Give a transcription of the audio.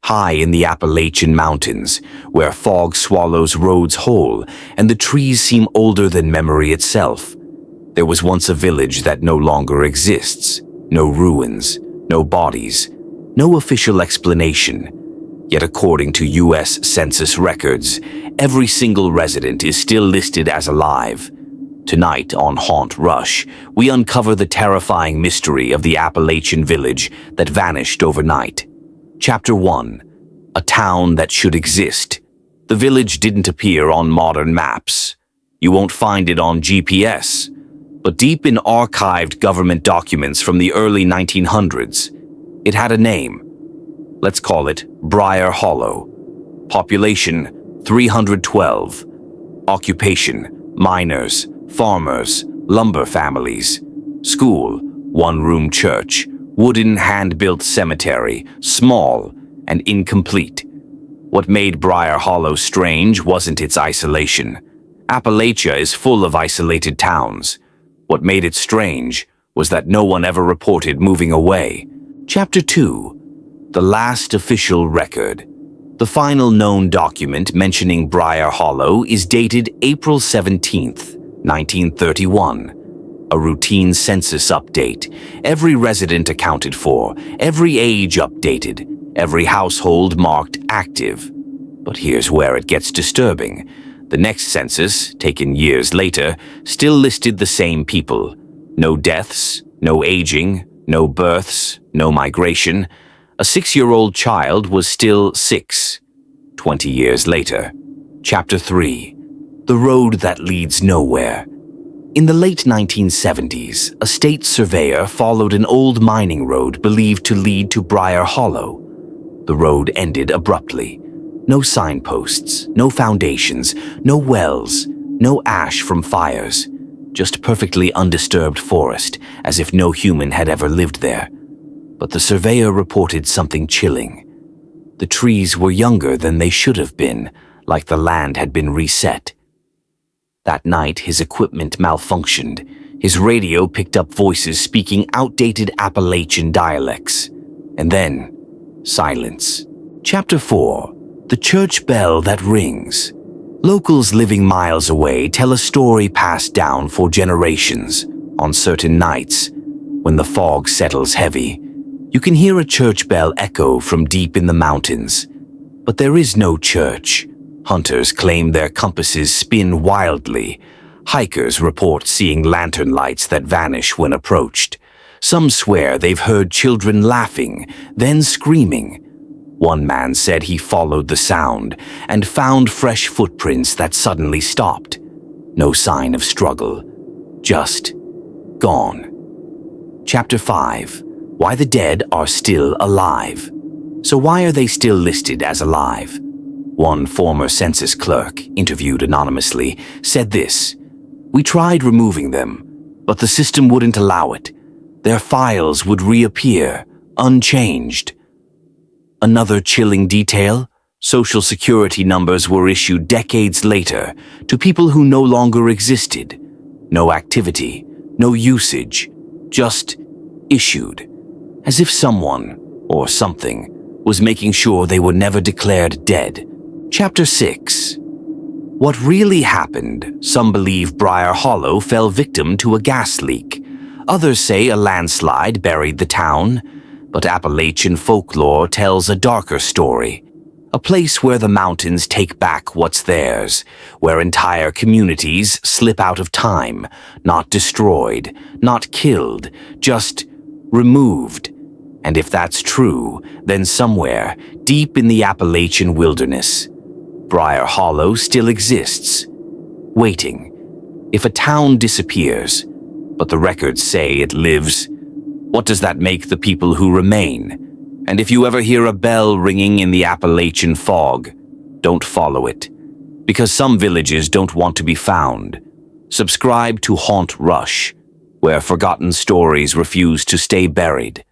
high in the Appalachian Mountains, where fog swallows roads whole and the trees seem older than memory itself. There was once a village that no longer exists. No ruins, no bodies, no official explanation. Yet according to U.S. Census records, every single resident is still listed as alive. Tonight on Haunt Rush, we uncover the terrifying mystery of the Appalachian village that vanished overnight. Chapter 1. A town that should exist. The village didn't appear on modern maps. You won't find it on GPS. But deep in archived government documents from the early 1900s, it had a name. Let's call it Briar Hollow. Population 312. Occupation miners, farmers, lumber families. School, one-room church, wooden hand-built cemetery, small and incomplete. What made Briar Hollow strange wasn't its isolation. Appalachia is full of isolated towns. What made it strange was that no one ever reported moving away. Chapter 2. The last official record. The final known document mentioning Briar Hollow is dated April 17th, 1931. A routine census update. Every resident accounted for, every age updated, every household marked active. But here's where it gets disturbing. The next census, taken years later, still listed the same people. No deaths, no aging, no births, no migration. A 6-year-old child was still 6. 20 years later. Chapter 3. The road that leads nowhere. In the late 1970s, a state surveyor followed an old mining road believed to lead to Briar Hollow. The road ended abruptly. No signposts, no foundations, no wells, no ash from fires. Just perfectly undisturbed forest, as if no human had ever lived there. But the surveyor reported something chilling. The trees were younger than they should have been, like the land had been reset. That night, his equipment malfunctioned. His radio picked up voices speaking outdated Appalachian dialects. And then, silence. Chapter 4. The church bell that rings. Locals living miles away tell a story passed down for generations. On certain nights, when the fog settles heavy, you can hear a church bell echo from deep in the mountains. But there is no church. Hunters claim their compasses spin wildly. Hikers report seeing lantern lights that vanish when approached. Some swear they've heard children laughing, then screaming. One man said he followed the sound and found fresh footprints that suddenly stopped. No sign of struggle. Just gone. Chapter 5. Why the dead are still alive. So why are they still listed as alive? One former census clerk, interviewed anonymously, said this: "We tried removing them, but the system wouldn't allow it. Their files would reappear, unchanged." Another chilling detail: Social Security numbers were issued decades later to people who no longer existed. No activity, no usage, just issued. As if someone, or something, was making sure they were never declared dead. Chapter 6. What really happened? Some believe Briar Hollow fell victim to a gas leak. Others say a landslide buried the town. But Appalachian folklore tells a darker story. A place where the mountains take back what's theirs, where entire communities slip out of time, not destroyed, not killed, just removed. And if that's true, then somewhere, deep in the Appalachian wilderness, Briar Hollow still exists, waiting. If a town disappears, but the records say it lives, what does that make the people who remain? And if you ever hear a bell ringing in the Appalachian fog, don't follow it, because some villages don't want to be found. Subscribe to Haunt Rush, where forgotten stories refuse to stay buried.